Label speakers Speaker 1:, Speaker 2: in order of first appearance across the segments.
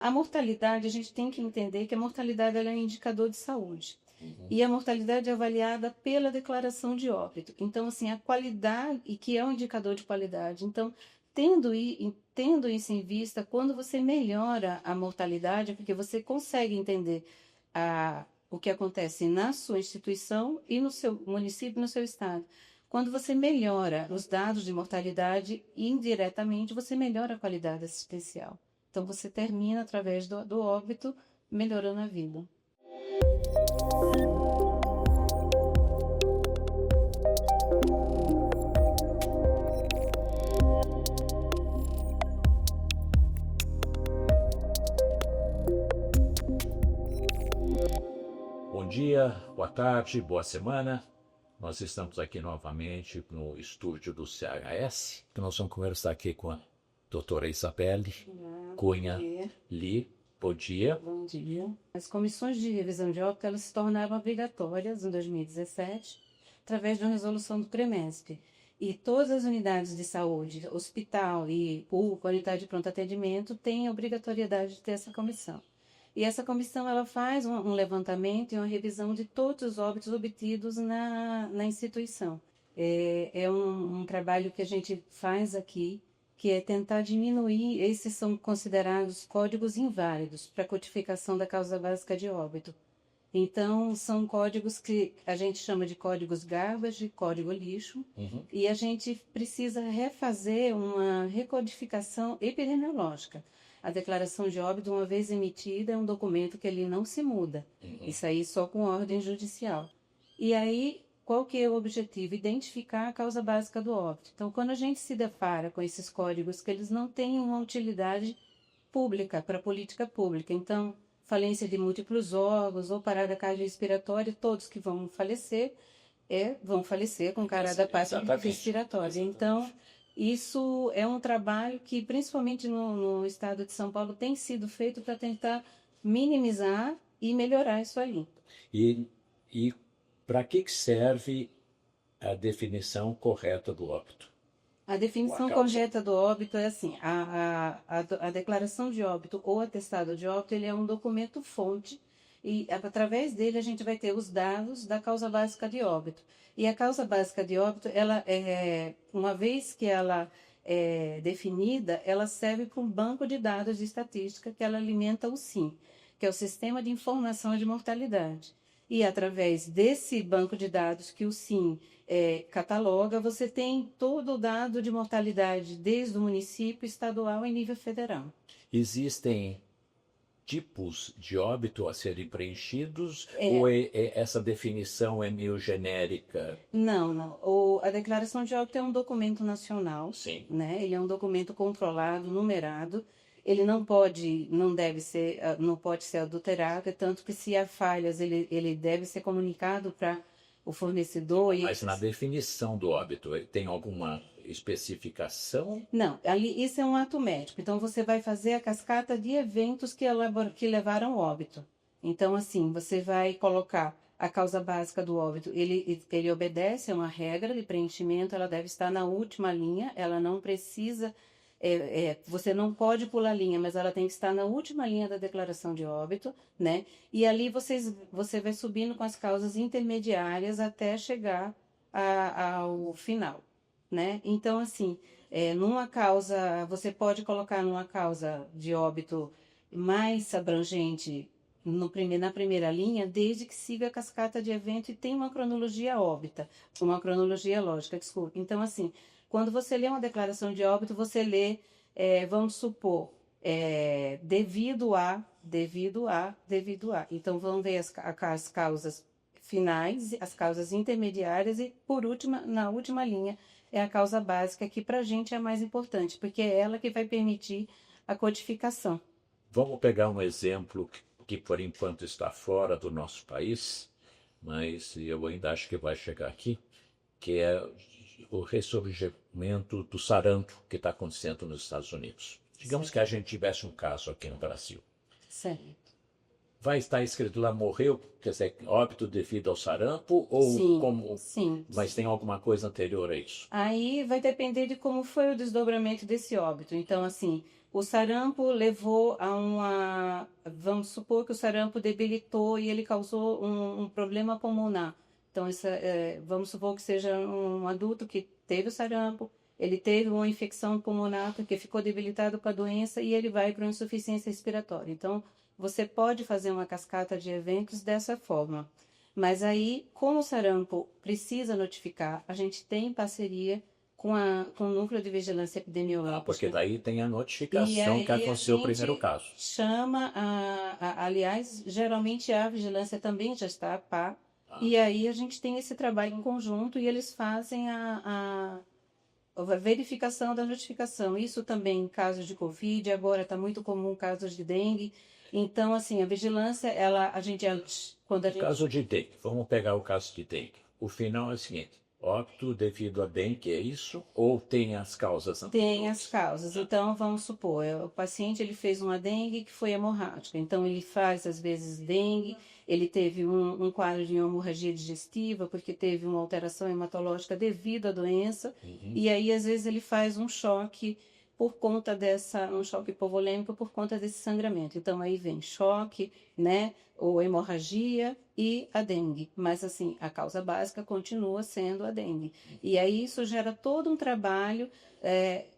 Speaker 1: A mortalidade, a gente tem que entender que a mortalidade ela é um indicador de saúde. E a mortalidade é avaliada pela declaração de óbito. Então, assim, a qualidade, e que é um indicador de qualidade. Então, tendo isso em vista, quando você melhora a mortalidade, porque você consegue entender o que acontece na sua instituição e no seu município, no seu estado. Quando você melhora os dados de mortalidade, indiretamente você melhora a qualidade assistencial. Então, você termina, através do óbito, melhorando a vida.
Speaker 2: Bom dia, boa tarde, boa semana. Nós estamos aqui novamente no estúdio do CHS. Nós vamos conversar aqui com a doutora Isabelle Cunha Lee. Bom dia.
Speaker 1: Bom dia. As comissões de revisão de óbito elas se tornaram obrigatórias em 2017, através de uma resolução do CREMESP. E todas as unidades de saúde, hospital e UPA, unidade de pronto atendimento, têm a obrigatoriedade de ter essa comissão. E essa comissão ela faz um levantamento e uma revisão de todos os óbitos obtidos na instituição. É um trabalho que a gente faz aqui, que é tentar diminuir, esses são considerados códigos inválidos para codificação da causa básica de óbito. Então, são códigos que a gente chama de códigos garbage, código lixo, e a gente precisa refazer uma recodificação epidemiológica. A declaração de óbito, uma vez emitida, é um documento que ele não se muda. Isso aí só com ordem judicial. E aí, qual que é o objetivo? Identificar a causa básica do óbito. Então, quando a gente se depara com esses códigos, que eles não têm uma utilidade pública, para a política pública. Então, falência de múltiplos órgãos ou parada cardiorrespiratória, todos que vão falecer com parada respiratória. Então, isso é um trabalho que, principalmente no estado de São Paulo, tem sido feito para tentar minimizar e melhorar isso aí.
Speaker 2: E para que serve a definição correta do óbito?
Speaker 1: A definição correta do óbito é assim, a declaração de óbito ou atestado de óbito, ele é um documento fonte e através dele a gente vai ter os dados da causa básica de óbito. E a causa básica de óbito, ela uma vez que ela é definida, ela serve para um banco de dados de estatística que ela alimenta o SIM, que é o Sistema de Informação de Mortalidade. E através desse banco de dados que o SIM cataloga, você tem todo o dado de mortalidade, desde o município, estadual e nível federal.
Speaker 2: Existem tipos de óbito a serem preenchidos ou essa definição é meio genérica?
Speaker 1: Não. A declaração de óbito é um documento nacional.
Speaker 2: Sim.
Speaker 1: Né? Ele é um documento controlado, numerado. Ele não pode ser adulterado, tanto que se há falhas, ele deve ser comunicado para o fornecedor.
Speaker 2: Mas na definição do óbito, tem alguma especificação?
Speaker 1: Não, isso é um ato médico. Então, você vai fazer a cascata de eventos que levaram ao óbito. Então, assim, você vai colocar a causa básica do óbito. Ele obedece a uma regra de preenchimento, ela deve estar na última linha, ela não precisa... você não pode pular linha, mas ela tem que estar na última linha da declaração de óbito, né? E ali você vai subindo com as causas intermediárias até chegar ao final, né? Então, assim, numa causa, você pode colocar numa causa de óbito mais abrangente na primeira linha, desde que siga a cascata de evento e tenha uma cronologia óbita, uma cronologia lógica, desculpa. Então, assim, quando você lê uma declaração de óbito, você lê, vamos supor, devido a. Então, vão ver as causas finais, as causas intermediárias e, por última, na última linha, é a causa básica, que para a gente é a mais importante, porque é ela que vai permitir a codificação.
Speaker 2: Vamos pegar um exemplo que por enquanto está fora do nosso país, mas eu ainda acho que vai chegar aqui, que é o ressurgimento do sarampo que está acontecendo nos Estados Unidos. Digamos que a gente tivesse um caso aqui no Brasil.
Speaker 1: Certo.
Speaker 2: vai estar escrito lá, morreu, quer dizer, óbito devido ao sarampo, ou
Speaker 1: Sim,
Speaker 2: como...
Speaker 1: sim.
Speaker 2: Mas tem alguma coisa anterior a isso?
Speaker 1: Aí vai depender de como foi o desdobramento desse óbito. Então, assim, o sarampo levou a uma. Vamos supor que o sarampo debilitou e ele causou um problema pulmonar. Então, vamos supor que seja um adulto que teve o sarampo, ele teve uma infecção pulmonar porque ficou debilitado com a doença e ele vai para uma insuficiência respiratória. Então, você pode fazer uma cascata de eventos dessa forma. Mas aí, como o sarampo precisa notificar, a gente tem parceria com o Núcleo de Vigilância
Speaker 2: Ah, porque
Speaker 1: Epidemiológica.
Speaker 2: daí tem a
Speaker 1: E
Speaker 2: notificação que
Speaker 1: aí a
Speaker 2: aconteceu o primeiro
Speaker 1: gente
Speaker 2: caso.
Speaker 1: chama, aliás, geralmente a vigilância também já está a par,
Speaker 2: Ah,
Speaker 1: e aí a gente tem esse trabalho em conjunto e eles fazem a verificação da notificação. Isso também em casos de Covid, agora está muito comum casos de dengue. Então, assim, a vigilância, a gente, quando a
Speaker 2: no caso
Speaker 1: gente
Speaker 2: de dengue, vamos pegar o caso de dengue. O final é o seguinte: óbito devido a dengue, é isso? Ou tem as causas
Speaker 1: tem as
Speaker 2: anteriores?
Speaker 1: causas. Então, vamos supor, o paciente ele fez uma dengue que foi hemorrágica. Então, ele faz, às vezes, dengue, ele teve um quadro de hemorragia digestiva, porque teve uma alteração hematológica devido à doença.
Speaker 2: Uhum.
Speaker 1: E aí, às vezes, ele faz um choque por conta um choque hipovolêmico por conta desse sangramento. Então, aí vem choque, né, ou hemorragia e a dengue. Mas, assim, a causa básica continua sendo a dengue. E aí, isso gera todo um trabalho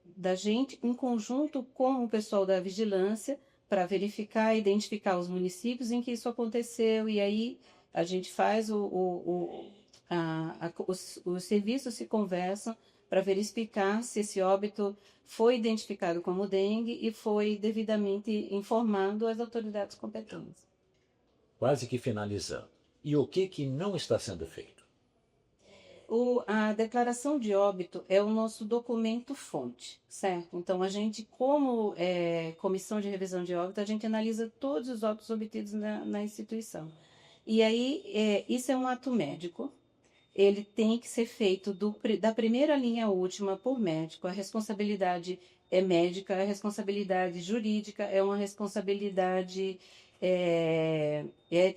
Speaker 1: da gente em conjunto com o pessoal da vigilância para verificar e identificar os municípios em que isso aconteceu e aí a gente faz os serviços se conversam para verificar se esse óbito foi identificado como dengue e foi devidamente informado às autoridades competentes.
Speaker 2: Quase que finalizando. E o que não está sendo feito?
Speaker 1: A declaração de óbito é o nosso documento-fonte, certo? Então, a gente, como comissão de revisão de óbito, a gente analisa todos os óbitos obtidos na instituição. E aí, isso é um ato médico, ele tem que ser feito da primeira linha à última por médico. A responsabilidade é médica, a responsabilidade jurídica é uma responsabilidade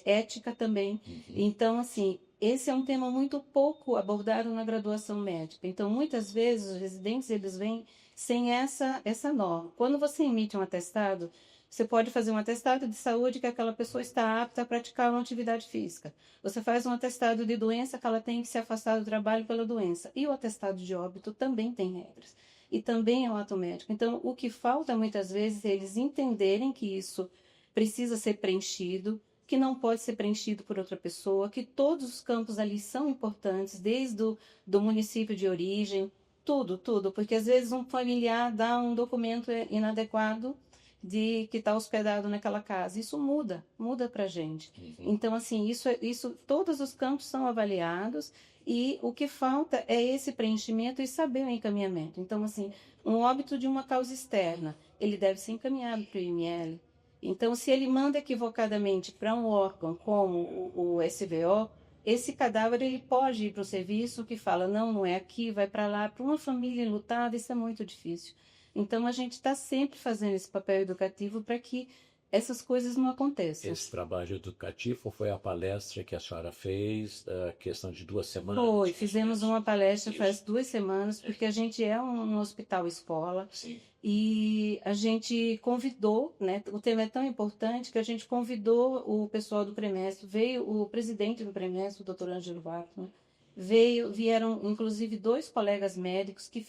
Speaker 1: ética também. Então, assim, esse é um tema muito pouco abordado na graduação médica. Então, muitas vezes, os residentes eles vêm sem essa norma. Quando você emite um atestado, você pode fazer um atestado de saúde que aquela pessoa está apta a praticar uma atividade física. Você faz um atestado de doença que ela tem que se afastar do trabalho pela doença. E o atestado de óbito também tem regras. E também é um ato médico. Então, o que falta muitas vezes é eles entenderem que isso precisa ser preenchido, que não pode ser preenchido por outra pessoa, que todos os campos ali são importantes, desde do município de origem, tudo, porque às vezes um familiar dá um documento inadequado de que está hospedado naquela casa. Isso muda para a gente. Então, assim, isso, todos os campos são avaliados e o que falta é esse preenchimento e saber o encaminhamento. Então, assim, um óbito de uma causa externa, ele deve ser encaminhado para o IML. Então, se ele manda equivocadamente para um órgão como o SVO, esse cadáver ele pode ir para o serviço que fala, não é aqui, vai para lá. Para uma família enlutada, isso é muito difícil. Então, a gente está sempre fazendo esse papel educativo para que essas coisas não aconteçam.
Speaker 2: Esse trabalho educativo foi a palestra que a senhora fez, a questão de 2 semanas?
Speaker 1: Foi, fizemos uma palestra faz 2 semanas, porque a gente é um hospital-escola.
Speaker 2: Sim.
Speaker 1: E a gente convidou, né? O tema é tão importante que a gente convidou o pessoal do Premestro, veio o presidente do Premestro, o doutor Ângelo Wagner, vieram inclusive 2 colegas médicos que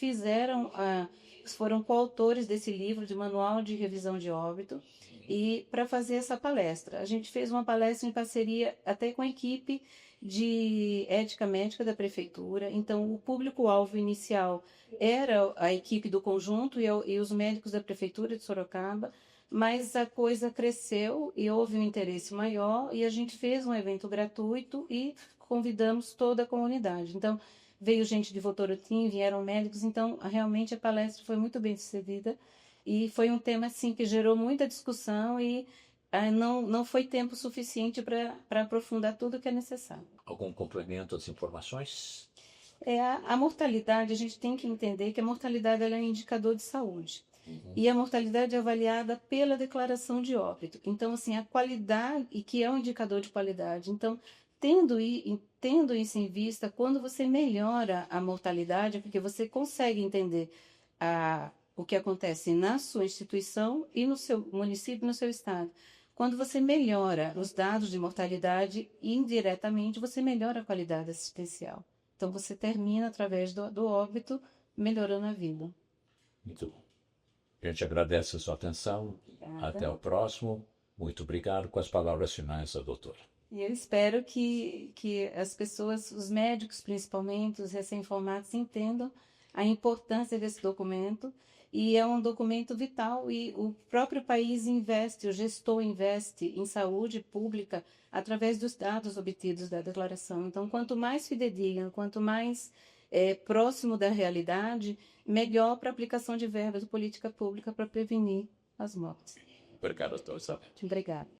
Speaker 1: foram coautores desse livro de Manual de Revisão de Óbito, e para fazer essa palestra. A gente fez uma palestra em parceria até com a equipe de ética médica da prefeitura, então o público-alvo inicial era a equipe do conjunto e os médicos da prefeitura de Sorocaba, mas a coisa cresceu e houve um interesse maior e a gente fez um evento gratuito e convidamos toda a comunidade. Então, veio gente de Votorantim, vieram médicos, então realmente a palestra foi muito bem sucedida e foi um tema assim que gerou muita discussão e não foi tempo suficiente para aprofundar tudo que é necessário.
Speaker 2: Algum complemento às informações?
Speaker 1: A mortalidade, a gente tem que entender que a mortalidade ela é um indicador de saúde. e a mortalidade é avaliada pela declaração de óbito. Então, assim, a qualidade, e que é um indicador de qualidade. Então, tendo isso em vista, quando você melhora a mortalidade, é porque você consegue entender o que acontece na sua instituição e no seu município, no seu estado. Quando você melhora os dados de mortalidade, indiretamente você melhora a qualidade assistencial. Então, você termina, através do óbito, melhorando a vida.
Speaker 2: Muito bom. A gente agradece a sua atenção.
Speaker 1: Obrigada.
Speaker 2: Até o próximo. Muito obrigado. Com as palavras finais da doutora.
Speaker 1: E eu espero que as pessoas, os médicos principalmente, os recém-formados, entendam a importância desse documento. E é um documento vital e o próprio país investe, o gestor investe em saúde pública através dos dados obtidos da declaração. Então, quanto mais fidedigno, quanto mais próximo da realidade, melhor para a aplicação de verbas de política pública para prevenir as mortes.
Speaker 2: Obrigado, doutor Isabel.
Speaker 1: Obrigada.